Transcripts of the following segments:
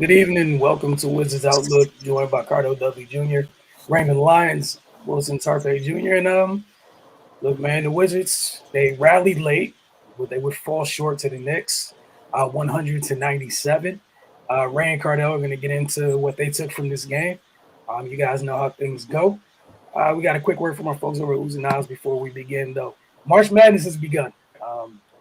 Good evening. Welcome to Wizards Outlook, joined by Cardo Dudley Jr., Raymond Lyons, Wilson Tarpe Jr. And look, man, the Wizards they rallied late, but they would fall short to the Knicks, 100 to 97. Ray and Cardell are going to get into what they took from this game. You guys know how things go. We got a quick word from our folks over at Uzi Niles before we begin, though. March Madness has begun.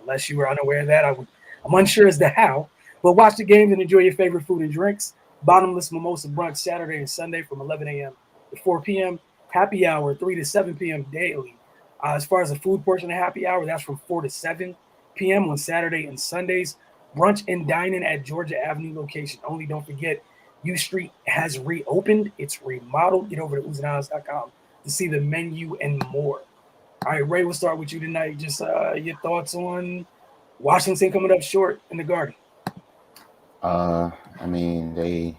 Unless you were unaware of that, I'm unsure as to how. But watch the games and enjoy your favorite food and drinks. Bottomless mimosa brunch Saturday and Sunday from 11 a.m. to 4 p.m. Happy hour 3 to 7 p.m. daily. As far as the food portion of happy hour, that's from 4 to 7 p.m. on Saturday and Sundays. Brunch and dining at Georgia Avenue location. Only don't forget, U Street has reopened. It's remodeled. Get over to uzaniles.com to see the menu and more. All right, Ray, we'll start with you tonight. Just your thoughts on Washington coming up short in the Garden. I mean, they're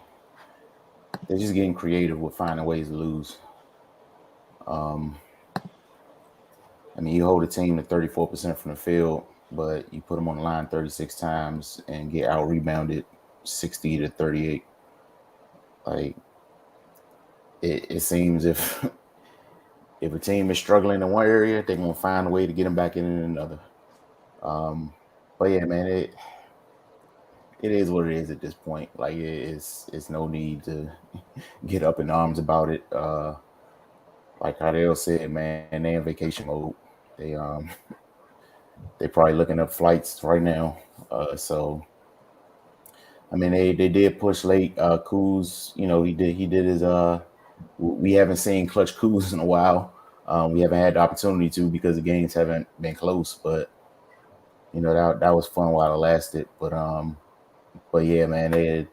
just getting creative with finding ways to lose. I mean, you hold a team to 34% from the field, but you put them on the line 36 times and get out rebounded 60 to 38. Like it seems if a team is struggling in one area, they're gonna find a way to get them back in another. But yeah, man, it is what it is at this point. Like it's no need to get up in arms about it. Like Cardell said, man, they in vacation mode. They probably looking up flights right now. So I mean they did push late. Kuz, he did his we haven't seen Clutch Kuz in a while. We haven't had the opportunity to because the games haven't been close, but that was fun while it lasted. But yeah, man, they're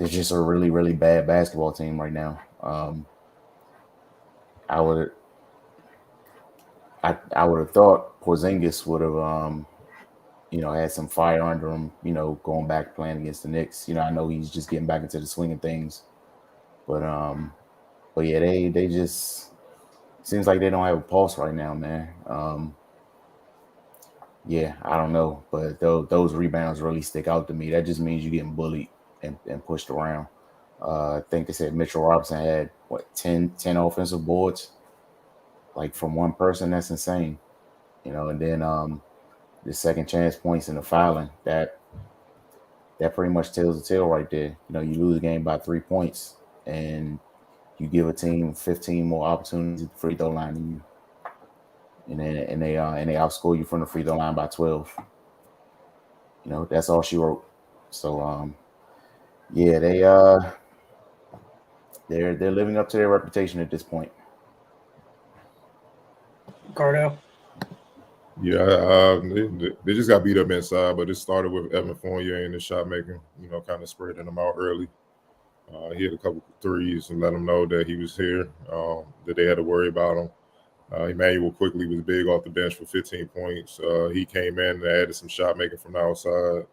just a really, really bad basketball team right now. I would I would have thought Porzingis would have had some fire under him, going back playing against the Knicks. I know he's just getting back into the swing of things. But yeah, they just seems like they don't have a pulse right now, man. Yeah, I don't know, but those rebounds really stick out to me. That just means you're getting bullied and pushed around. I think they said Mitchell Robinson had 10 offensive boards, like from one person. That's insane, And then the second chance points and the fouling that pretty much tells the tale right there. You lose the game by 3 points, and you give a team 15 more opportunities at the free throw line than you, and they outscore you from the free throw line by 12. That's all she wrote. So yeah, they're living up to their reputation at this point. Cardell. Yeah, they just got beat up inside, but it started with Evan Fournier and the shot making, kind of spreading them out early. He had a couple threes and let them know that he was here, that they had to worry about him. Emmanuel quickly was big off the bench for 15 points. He came in and added some shot making from the outside,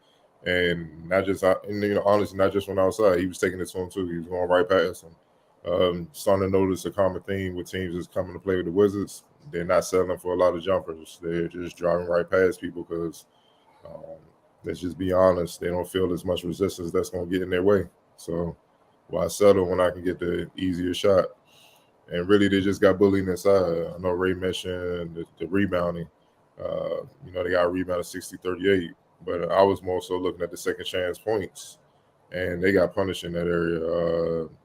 and not just, honestly, not just from the outside. He was taking it to him too. He was going right past him. Starting to notice a common theme with teams that's coming to play with the Wizards. They're not settling for a lot of jumpers. They're just driving right past people because, let's just be honest, they don't feel as much resistance that's going to get in their way. So why settle when I can get the easier shot? And really, they just got bullied inside. I know Ray mentioned the rebounding. They got rebounded 60-38. But I was more so looking at the second chance points. And they got punished in that area.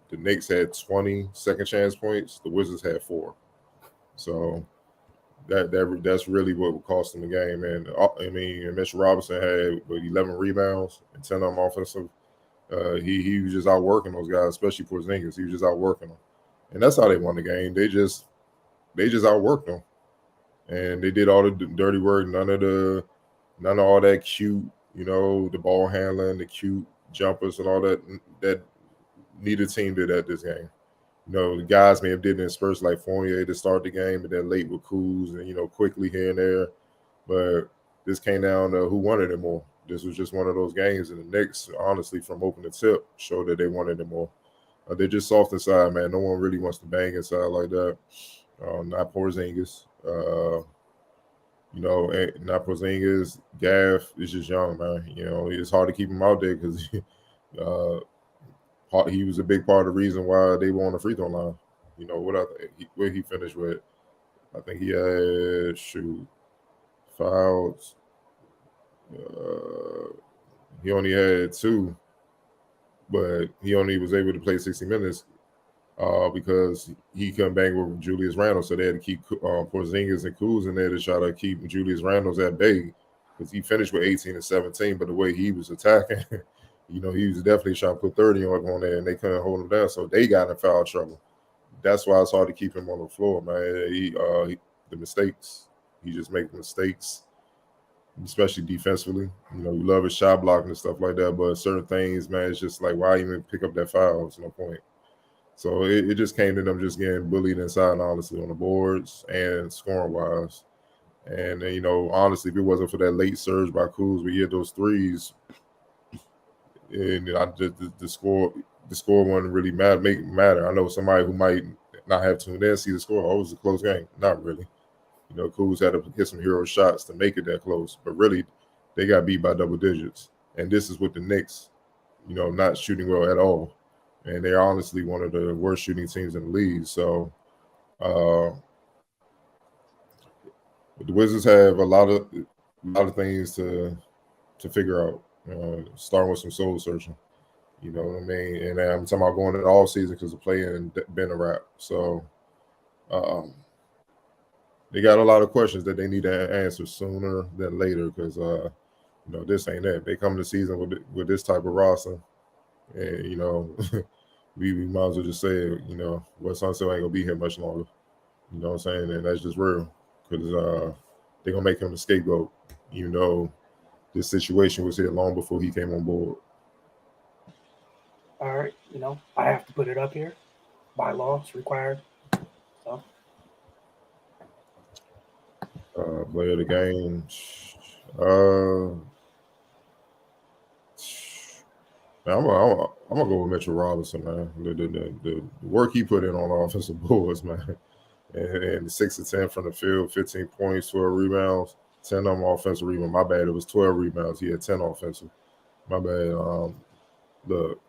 The Knicks had 20 second chance points. The Wizards had 4. So that's really what cost them the game. And Mitchell Robinson had 11 rebounds and 10 of them offensive. He was just outworking those guys, especially Porzingis. He was just outworking them. And that's how they won the game. They just outworked them, and they did all the dirty work. None of all that cute, the ball handling, the cute jumpers, and all that neither team did at this game. The guys may have did it in spurts like Fournier to start the game, and then late with Kuz and quickly here and there. But this came down to who wanted it more. This was just one of those games, and the Knicks, honestly, from open to tip, showed that they wanted it more. They're just soft inside, man. No one really wants to bang inside like that. Not Porzingis. Not Porzingis. Gaff is just young, man. It's hard to keep him out there because He was a big part of the reason why they were on the free throw line. Where he finished with, I think he had fouls. He only had 2, but he only was able to play 60 minutes because he couldn't bang with Julius Randle, so they had to keep Porzingis and Kuz in there to try to keep Julius Randle's at bay because he finished with 18 and 17, but the way he was attacking, he was definitely trying to put 30 on there, and they couldn't hold him down, so they got in foul trouble. That's why it's hard to keep him on the floor, man. The mistakes, he just makes mistakes, especially defensively. You love his shot blocking and stuff like that, but certain things, man, it's just like, why even pick up that foul? There's no point. So it just came to them just getting bullied inside, honestly, on the boards and scoring wise. And honestly, if it wasn't for that late surge by Kuz, we hit those threes, and the score wouldn't really matter. I know somebody who might not have tuned in see the score. Oh, it was a close game. Not really. Kuz had to hit some hero shots to make it that close, but really, they got beat by double digits. And this is with the Knicks, not shooting well at all. And they're honestly one of the worst shooting teams in the league. So the Wizards have a lot of things to figure out. Starting with some soul searching. You know what I mean? And I'm talking about going into all season because the playing been a wrap. So they got a lot of questions that they need to answer sooner than later because this ain't it. They come to the season with this type of roster, and we might as well just say, Wes Unseld ain't gonna be here much longer. You know what I'm saying? And that's just real because they're gonna make him the scapegoat. This situation was here long before he came on board. All right, I have to put it up here. By law, it's required. So. Player of the game. I'm gonna go with Mitchell Robinson, man. The work he put in on offensive boards, man, and 6 of 10 from the field, 15 points, 12 rebounds, 10 of them offensive rebounds. My bad, it was 12 rebounds. He had 10 offensive. My bad. Look,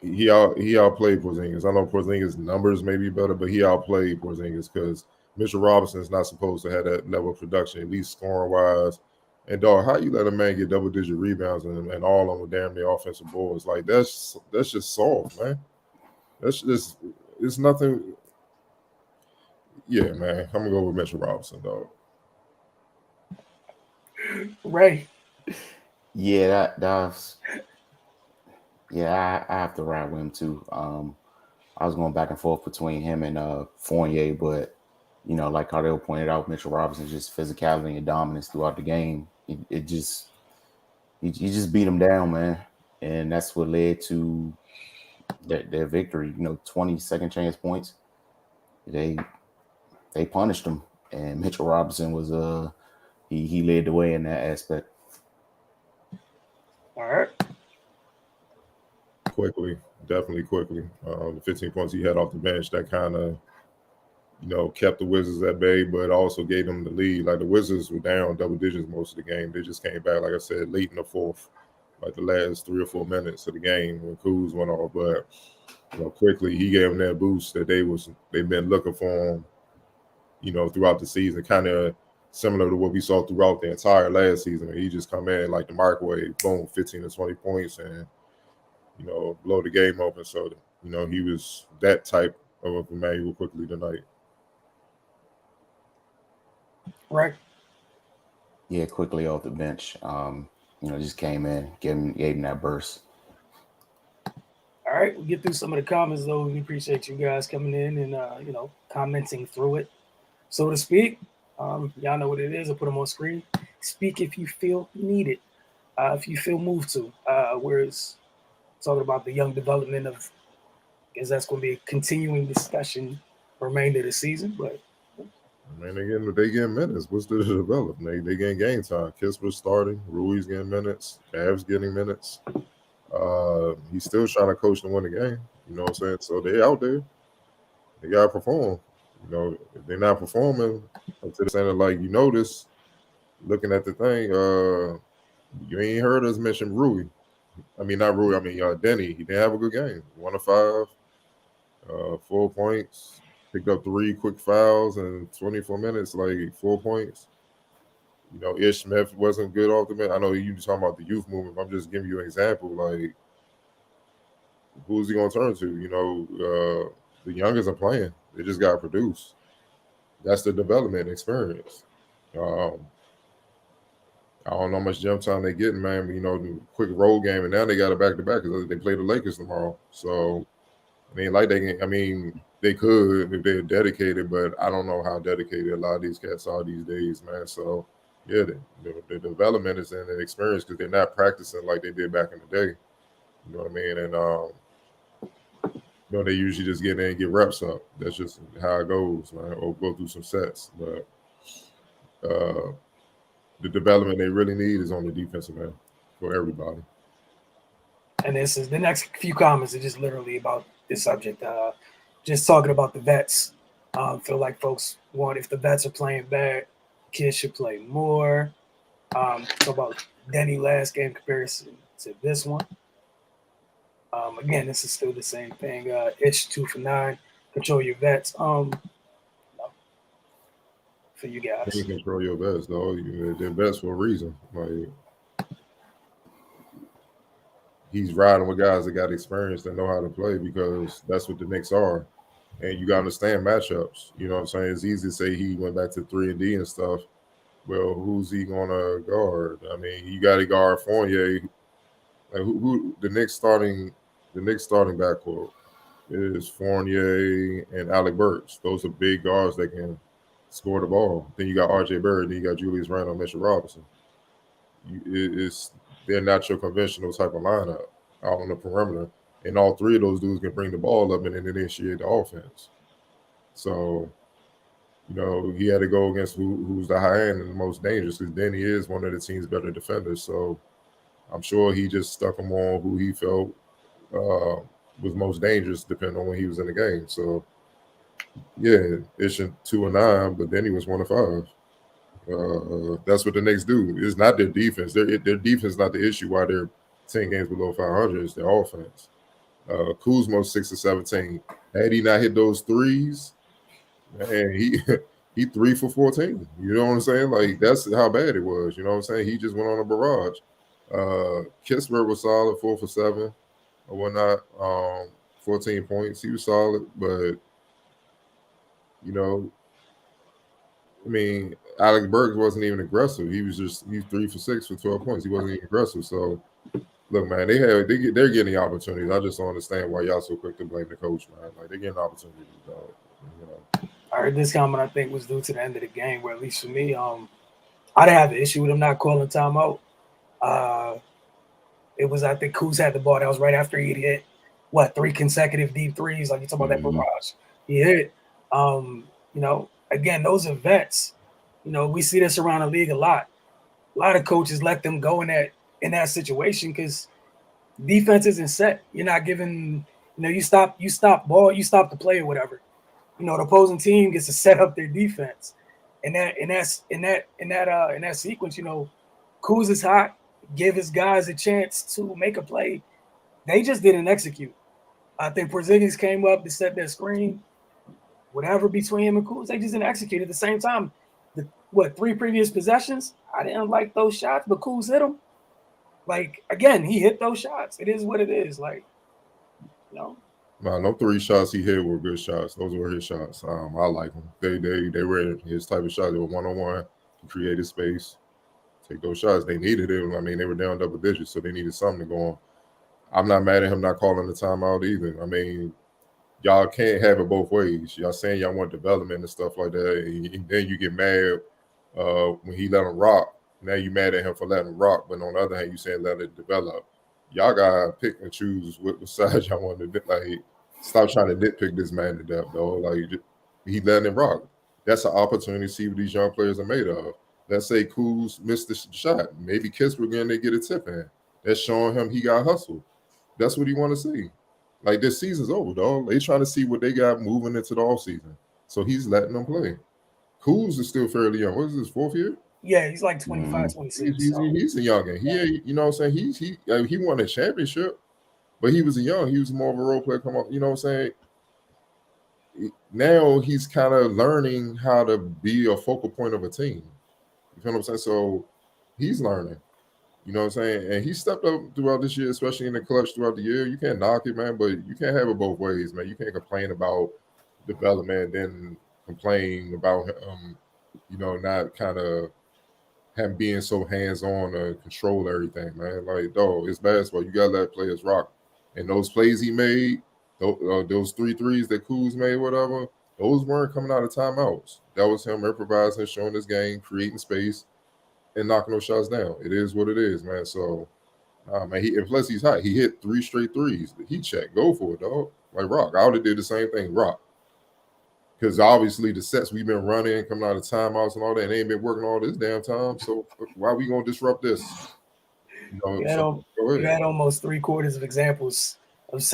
he outplayed Porzingis. I know Porzingis' numbers may be better, but he outplayed Porzingis because Mitchell Robinson is not supposed to have that level of production, at least scoring wise. And dog, how you let a man get double-digit rebounds and all on with damn near offensive boards? Like that's just soft, man. That's just it's nothing. Yeah, man. I'm gonna go with Mitchell Robinson, dog. Ray. Yeah, that's. Yeah, I have to ride with him too. I was going back and forth between him and Fournier, but like Cardell pointed out, Mitchell Robinson's just physicality and dominance throughout the game. He just beat him down, man, and that's what led to their victory. 20 second chance points. They punished him, and Mitchell Robinson was he led the way in that aspect. All right. Definitely quickly. The 15 points he had off the bench, that kind of, kept the Wizards at bay, but also gave them the lead. Like the Wizards were down double digits most of the game. They just came back, like I said, late in the fourth, like the last 3 or 4 minutes of the game when Kuz went off. But quickly he gave them that boost that they've been looking for him, throughout the season, kind of similar to what we saw throughout the entire last season. He just come in like the microwave, boom, 15 to 20 points, and blow the game open. So, he was that type of Emmanuel quickly tonight. Right. Yeah, quickly off the bench. Just came in, gave him that burst. All right, we'll get through some of the comments though. We appreciate you guys coming in and commenting through it, so to speak. Y'all know what it is. I'll put them on screen. Speak if you feel needed, if you feel moved to. Whereas talking about the young development of, I guess that's going to be a continuing discussion for the remainder of the season. But I mean, they getting minutes. What's the development? They getting game time. Kisper's starting. Rui's getting minutes. Cavs getting minutes. He's still trying to coach to win the game. You know what I'm saying? So they out there. They gotta perform. If they're not performing, to the extent of like this, looking at the thing, you ain't heard us mention Rui. I mean, not Rui. I mean, Denny. He didn't have a good game. 1 of 5, 4 points. Picked up 3 quick fouls in 24 minutes, like 4 points. Ish Smith wasn't good off the bench. I know you talking about the youth movement. I'm just giving you an example. Like, who's he going to turn to? The youngest are playing. They just got to produce. That's the development experience. Um, I don't know how much gym time they getting, man. But, the quick road game, and now they got it back to back because they play the Lakers tomorrow. So, I mean, like they can. I mean, they could if they're dedicated, but I don't know how dedicated a lot of these cats are these days, man. So, yeah, the development is in the experience because they're not practicing like they did back in the day. You know what I mean? And they usually just get in and get reps up. That's just how it goes, man. Or go through some sets, but. The development they really need is on the defensive end for everybody. And this is the next few comments are just literally about this subject. Just talking about the vets. Feel like folks want, if the vets are playing bad, kids should play more. Talk about Denny last game comparison to this one. Again, this is still the same thing. Itch 2 for 9. Control your vets. For you guys. You control your vets, though. They're vets for a reason. Like, he's riding with guys that got experience that know how to play because that's what the Knicks are. And you got to understand matchups. You know what I'm saying? It's easy to say he went back to 3-and-D and stuff. Well, who's he going to guard? I mean, you got to guard Fournier. Like, who the Knicks starting backcourt is Fournier and Alec Burks. Those are big guards that can score the ball. Then you got R.J. Barrett. Then you got Julius Randle, Mitchell Robinson. They're not your conventional type of lineup out on the perimeter. And all 3 of those dudes can bring the ball up and then initiate the offense. So, he had to go against who's the high end and the most dangerous because Denny is one of the team's better defenders. So I'm sure he just stuck him on who he felt was most dangerous depending on when he was in the game. So, yeah, it's 2 and 9, but Denny was 1 of 5. That's what the Knicks do. It's not their defense. Their defense is not the issue why they're 10 games below 500. It's their offense. Kuzma's 6 of 17. Had he not hit those threes, man, he 3 for 14. You know what I'm saying? Like, that's how bad it was. You know what I'm saying? He just went on a barrage. Kispert was solid, 4 for 7 or whatnot. 14 points. He was solid, but I mean, Alex Burks wasn't even aggressive. He's 3 for 6 for 12 points. He wasn't even aggressive. So, look, man, they're getting the opportunities. I just don't understand why y'all so quick to blame the coach, man. Like, they're getting opportunities, dog. I heard this comment, I think, was due to the end of the game, where at least for me, I didn't have an issue with him not calling timeout. It was, I think, Kuz had the ball. That was right after he hit, 3 consecutive deep threes. Like, you talking about that barrage. He hit. Again, those are vets. We see this around the league a lot. A lot of coaches let them go in that situation because defense isn't set. You're not giving, you stop the play or whatever. The opposing team gets to set up their defense. In that sequence, Kuz is hot, give his guys a chance to make a play. They just didn't execute. I think Porzingis came up to set their screen. Whatever between him and Kuz, they just didn't execute at the same time. 3 previous possessions? I didn't like those shots, but Kuz hit them. Like, again, he hit those shots. It is what it is. Like, No, no 3 shots he hit were good shots. Those were his shots. I like them. They were his type of shots. They were 1-on-1. He created space. Take those shots. They needed it. I mean, they were down double digits, so they needed something to go on. I'm not mad at him not calling the timeout either. I mean, y'all can't have it both ways. Y'all saying y'all want development and stuff like that, and then you get mad when he let him rock. Now you mad at him for letting him rock, but on the other hand, you saying let it develop. Y'all gotta pick and choose what side y'all want to like. Stop trying to nitpick this man to death, though. Like, he letting him rock. That's an opportunity to see what these young players are made of. Let's say Kuz missed the shot. Maybe Kispert again, they get a tip in. That's showing him he got hustled. That's what he want to see. Like, this season's over, dog. They trying to see what they got moving into the offseason. So he's letting them play. Kuz is still fairly young. What is this, 4th year? Yeah, he's like 25, 26. So. He's a youngin. You know what I'm saying? He won a championship, but he was he was more of a role player. Come on, you know what I'm saying? Now he's kind of learning how to be a focal point of a team. You feel what I'm saying? So he's learning. You know what I'm saying? And he stepped up throughout this year, especially in the clutch throughout the year. You can't knock it, man, but you can't have it both ways, man. You can't complain about development, then complain about not kind of him being so hands-on to control everything, man. Like, dog, it's basketball. You gotta let players rock. And those plays he made, those 3 threes that Kuz made, whatever, those weren't coming out of timeouts. That was him improvising, showing his game, creating space, and knocking those shots down. It is what it is, man. So, man, and plus he's hot. He hit 3 straight threes. He checked. Go for it, dog. Like Rock. I would have did the same thing, Rock. Because obviously the sets we've been running, coming out of timeouts and all that, and they ain't been working all this damn time. So why are we gonna disrupt this? You had almost 3/4 of examples of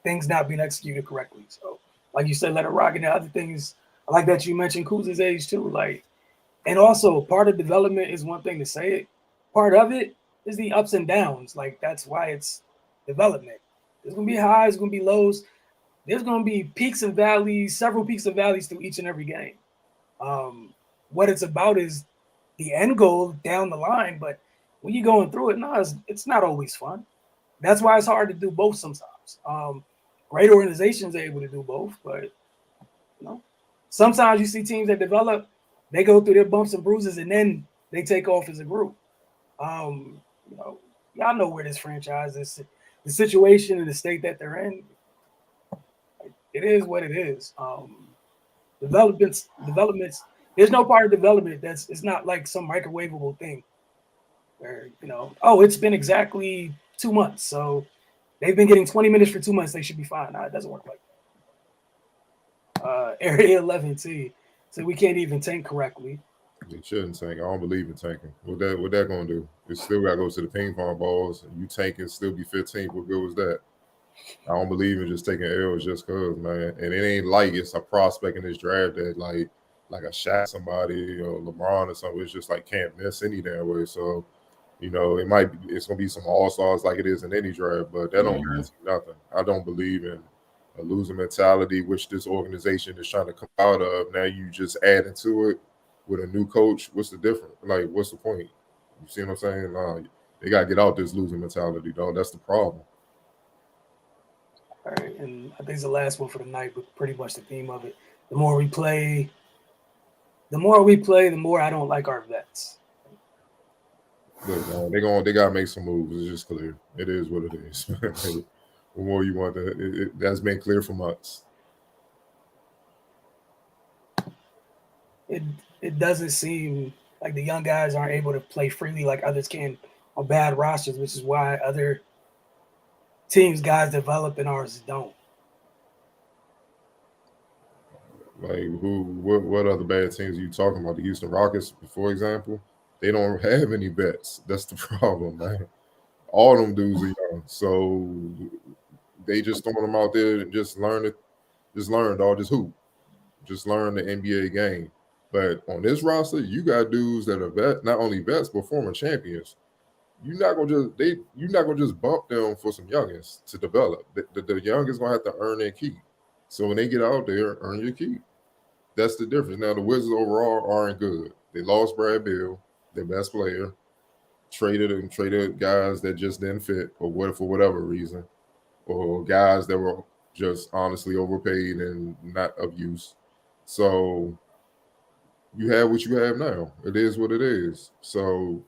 things not being executed correctly. So, like you said, let it rock. And the other things, I like that you mentioned Kuz's age too. Like, and also part of development is one thing to say it. Part of it is the ups and downs. Like, that's why it's development. There's gonna be highs, there's gonna be lows. There's gonna be peaks and valleys, several peaks and valleys through each and every game. What it's about is the end goal down the line, but when you're going through it, no, it's not always fun. That's why it's hard to do both sometimes. Great organizations are able to do both, but sometimes you see teams that develop, they go through their bumps and bruises, and then they take off as a group. Y'all know where this franchise is, the situation and the state that they're in. It is what it is. Developments. There's no part of development it's not like some microwavable thing. Where it's been exactly 2 months, so they've been getting 20 minutes for 2 months. They should be fine. No, it doesn't work like that. Area 11T, so we can't even tank correctly. They shouldn't tank. I don't believe in tanking. What that gonna do? It still gotta go to the ping pong balls, and you tank and still be 15th. What good was that? I don't believe in just taking L's just cause, man. And it ain't like it's a prospect in this draft that like a shot somebody or LeBron or something. It's just like can't miss any damn way. So, it's gonna be some all-stars like it is in any draft, but that don't mean nothing. I don't believe in a losing mentality, which this organization is trying to come out of. Now you just add into it with a new coach. What's the difference? Like, what's the point? You see what I'm saying? They gotta get out this losing mentality, dog. That's the problem. All right, and I think it's the last one for the night, but pretty much the theme of it. The more we play, the more I don't like our vets. Look, they gotta make some moves. It's just clear. It is what it is. The more you want that's been clear for months. It doesn't seem like the young guys aren't able to play freely like others can on bad rosters, which is why other teams guys develop and ours don't. Like what other bad teams are you talking about? The Houston Rockets, for example, they don't have any vets. That's the problem, man. All them dudes are young, so they just throwing them out there and just learn it. Just learn, dog. Just hoop. Just learn the NBA game. But on this roster, you got dudes that are not only vets but former champions. You're not gonna just bump them for some youngins to develop. The youngins gonna have to earn their keep. So when they get out there, earn your keep. That's the difference. Now the Wizards overall aren't good. They lost Brad Beal, their best player, traded guys that just didn't fit for whatever reason, or guys that were just honestly overpaid and not of use. So you have what you have now. It is what it is. So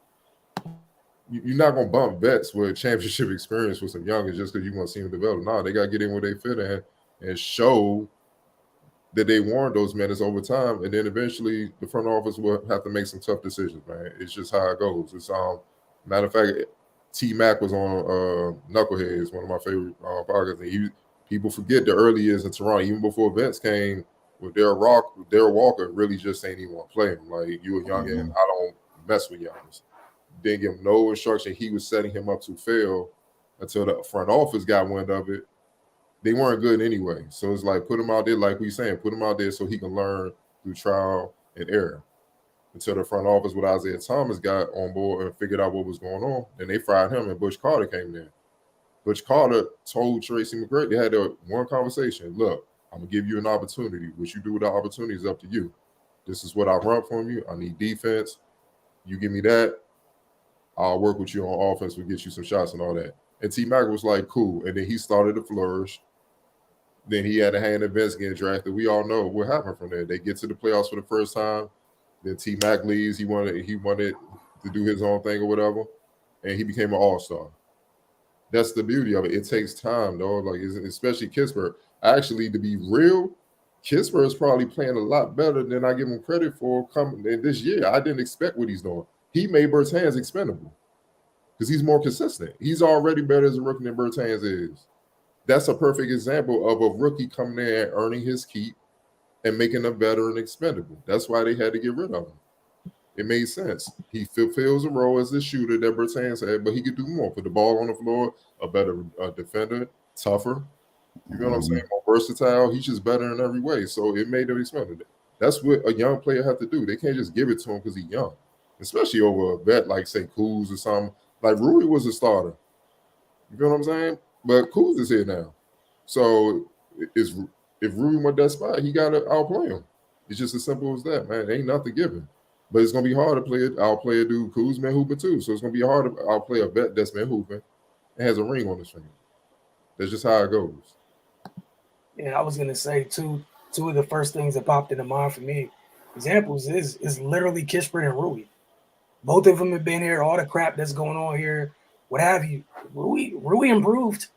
you're not gonna bump vets with championship experience with some youngers just because you want to see them develop. No, they gotta get in where they fit in and show that they warrant those minutes over time, and then eventually the front office will have to make some tough decisions, man. It's just how it goes. It's matter of fact, T Mac was on Knuckleheads, one of my favorite podcasts, and people forget the early years in Toronto, even before Vince came with Darryl Walker really just ain't even want to play him. Like, you a young and I don't mess with youngins. Didn't give him no instruction. He was setting him up to fail until the front office got wind of it. They weren't good anyway. So it's like, put him out there, like we saying, put him out there so he can learn through trial and error. until the front office with Isaiah Thomas got on board and figured out what was going on. Then they fired him, and Butch Carter came in. Butch Carter told Tracy McGrady, they had one conversation. Look, I'm going to give you an opportunity. What you do with the opportunity is up to you. This is what I want from you. I need defense. You give me that. I'll work with you on offense. We'll get you some shots and all that. And T-Mac was like, cool. And then he started to flourish. Then he had a hand in Vince getting drafted. We all know what happened from there. They get to the playoffs for the first time. Then T-Mac leaves. He wanted to do his own thing or whatever. And he became an all-star. That's the beauty of it. It takes time, though. Like, especially Kispert. Actually, to be real, Kispert is probably playing a lot better than I give him credit for coming in this year. I didn't expect what he's doing. He made Bertans expendable because he's more consistent. He's already better as a rookie than Bertans is. That's a perfect example of a rookie coming in and earning his keep and making a veteran expendable. That's why they had to get rid of him. It made sense. He fulfills a role as a shooter that Bertans had, but he could do more. Put the ball on the floor, a better defender, tougher. You know what I'm saying? More versatile. He's just better in every way. So it made him expendable. That's what a young player have to do. They can't just give it to him because he's young. Especially over a vet like, say, Kuz or something. Like, Rui was a starter. You feel what I'm saying? But Kuz is here now. So if Rui went that spot, he got to outplay him. It's just as simple as that, man. Ain't nothing given. But it's going to be hard to outplay a dude. Kuz been hooping too. So it's going to be hard to outplay a vet that's been hooping and has a ring on his finger. That's just how it goes. Yeah, I was going to say, two of the first things that popped into mind for me, examples is literally Kispert and Rui. Both of them have been here, all the crap that's going on here, what have you. Rui improved.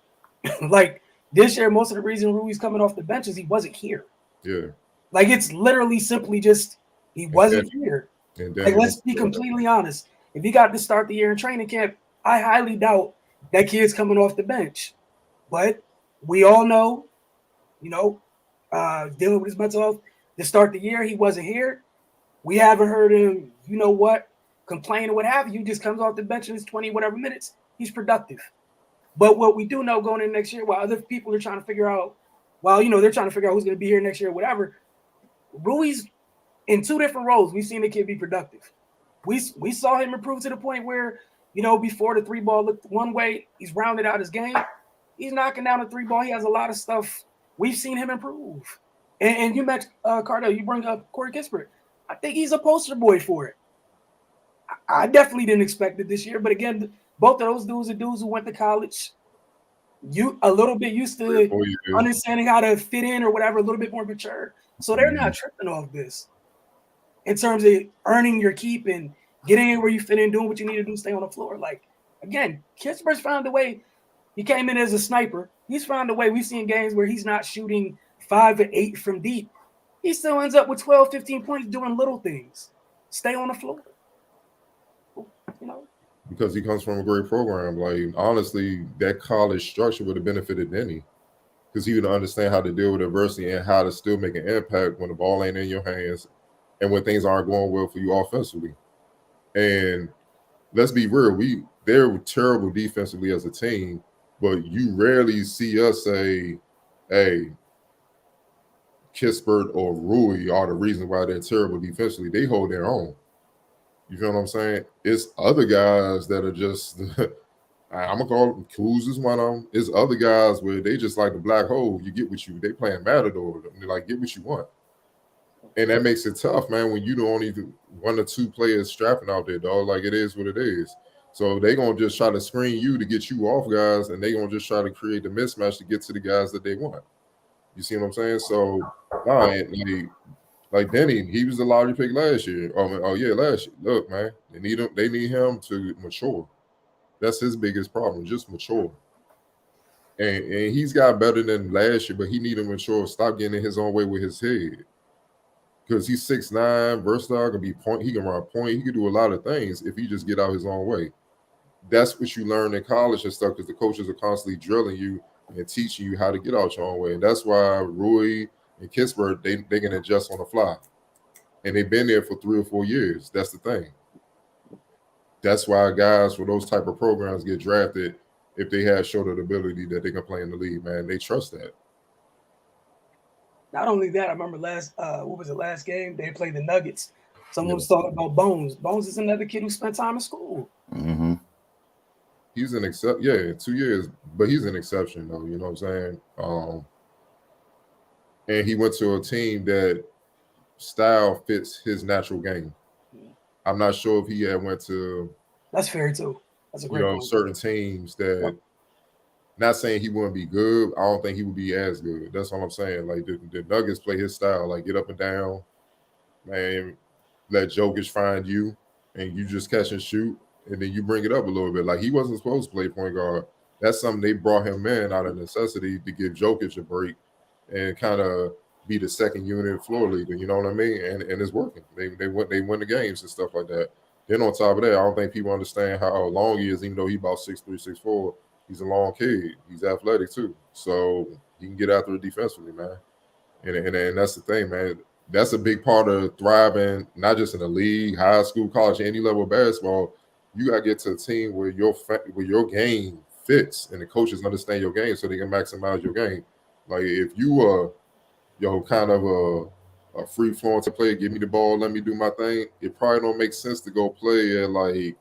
Like, this year, most of the reason Rui's coming off the bench is he wasn't here. Yeah. Like, it's literally simply just he wasn't here. Like, let's be completely honest. If he got to start the year in training camp, I highly doubt that kid's coming off the bench. But we all know, dealing with his mental health, to start the year, he wasn't here. We haven't heard him, complain or what have you. He just comes off the bench in his 20 whatever minutes. He's productive. But what we do know going in next year, while other people are trying to figure out, they're trying to figure out who's going to be here next year or whatever, Rui's in two different roles. We've seen the kid be productive. We saw him improve to the point where, before the three ball looked one way, he's rounded out his game. He's knocking down the three ball. He has a lot of stuff. We've seen him improve. And you mentioned, Cardell, you bring up Corey Kispert. I think he's a poster boy for it. I definitely didn't expect it this year. But again, both of those dudes are dudes who went to college. You a little bit used to understanding how to fit in or whatever, a little bit more mature. So they're not tripping off this in terms of earning your keep and getting in where you fit in, doing what you need to do, stay on the floor. Like, again, Kispert's found a way. He came in as a sniper. He's found a way. We've seen games where he's not shooting 5 or 8 from deep. He still ends up with 12, 15 points doing little things. Stay on the floor. Because he comes from a great program. Like, honestly, that college structure would have benefited Denny because he would understand how to deal with adversity and how to still make an impact when the ball ain't in your hands and when things aren't going well for you offensively. And let's be real, they're terrible defensively as a team, but you rarely see us say, hey, Kispert or Rui are the reason why they're terrible defensively. They hold their own. You feel what I'm saying? It's other guys that are just, I'm going to call them, Kuz is one of them. It's other guys where they just like the black hole. You get what they playing Matador. They're like, get what you want. And that makes it tough, man, when you the only one or two players strapping out there, dog. Like, it is what it is. So they're going to just try to screen you to get you off guys, and they're going to just try to create the mismatch to get to the guys that they want. You see what I'm saying? So, like Denny, he was the lottery pick last year. Last year. Look, man, they need him to mature. That's his biggest problem, just mature. And he's got better than last year, but he need to mature. Stop getting in his own way with his head. Because he's 6'9", versatile, he can run point, he can do a lot of things if he just get out his own way. That's what you learn in college and stuff, because the coaches are constantly drilling you and teaching you how to get out your own way. And that's why Rui and Kispert, they can adjust on the fly. And they've been there for 3 or 4 years. That's the thing. That's why guys for those type of programs get drafted if they have showed the ability that they can play in the league, man. They trust that. Not only that, I remember last game, they played the Nuggets. Someone was talking about Bones. Bones is another kid who spent time in school. Mm-hmm. He's an exception. Yeah, 2 years, but he's an exception though. You know what I'm saying? And he went to a team that style fits his natural game. I'm not sure if he had went to. That's fair too. That's a great point. Certain teams that. Not saying he wouldn't be good. I don't think he would be as good. That's all I'm saying. Like the Nuggets play his style, like get up and down, man. Let Jokic find you, and you just catch and shoot, and then you bring it up a little bit. Like he wasn't supposed to play point guard. That's something they brought him in out of necessity to give Jokic a break and kind of be the second unit floor leader. You know what I mean? And it's working. They win the games and stuff like that. Then on top of that, I don't think people understand how long he is, even though he's about 6'3", 6'4". He's a long kid. He's athletic too, so he can get after it defensively, man. And that's the thing, man. That's a big part of thriving, not just in the league, high school, college, any level of basketball. You gotta get to a team where your game fits, and the coaches understand your game, so they can maximize your game. Like if you are, kind of a free flowing to play, give me the ball, let me do my thing. It probably don't make sense to go play at like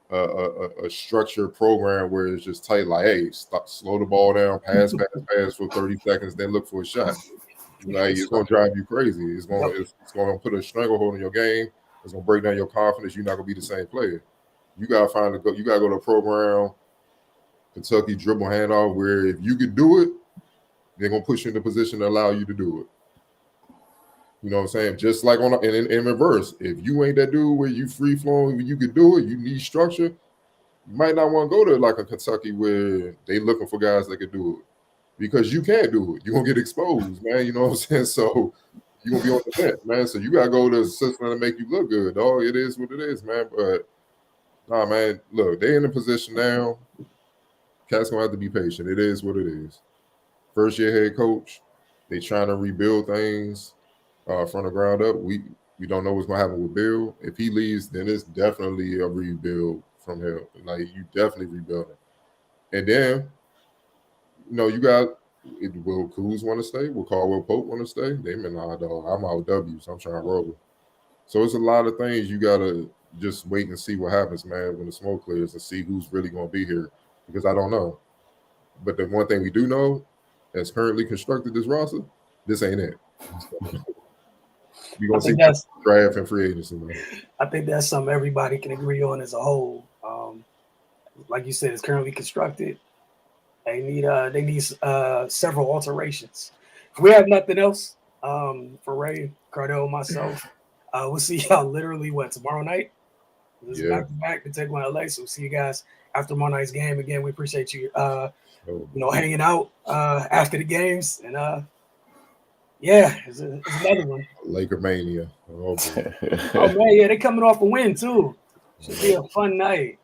a structured program where it's just tight, like, hey, slow the ball down, pass for 30 seconds, then look for a shot. Like it's gonna drive you crazy. It's gonna put a stranglehold on your game. It's gonna break down your confidence. You're not gonna be the same player. You gotta you gotta go to a program, Kentucky dribble handoff, where if you could do it, they're gonna put you in a position to allow you to do it. You know what I'm saying? Just like in reverse, if you ain't that dude where you free flowing, you could do it, you need structure, you might not want to go to like a Kentucky where they looking for guys that could do it. Because you can't do it. You're gonna get exposed, man. You know what I'm saying? So you're gonna be on the bench, man. So you gotta go to a system to make you look good, dog. It is what it is, man. But nah, man, look, they in a position now. Cats gonna have to be patient. It is what it is. First year head coach, they trying to rebuild things. From the ground up, we don't know what's gonna happen with Bill. If he leaves, then it's definitely a rebuild from him. Like you definitely rebuilding. And then, you got will Kuz want to stay? Will Caldwell Pope want to stay? They mean, nah, dog. I'm out W, so I'm trying to roll. So it's a lot of things you gotta just wait and see what happens, man, when the smoke clears and see who's really gonna be here. Because I don't know. But the one thing we do know, as currently constructed this roster, this ain't it. You're gonna see draft and free agency, man. I think that's something everybody can agree on as a whole. Like you said, it's currently constructed. They need several alterations. If we have nothing else, for Ray, Cardell, myself, we'll see y'all literally tomorrow night. This is back to back to take one LA. So we'll see you guys after tomorrow night's game. Again, we appreciate you hanging out after the games and it's another one. Laker Mania. Oh man, yeah, they coming off a win too. Should be a fun night.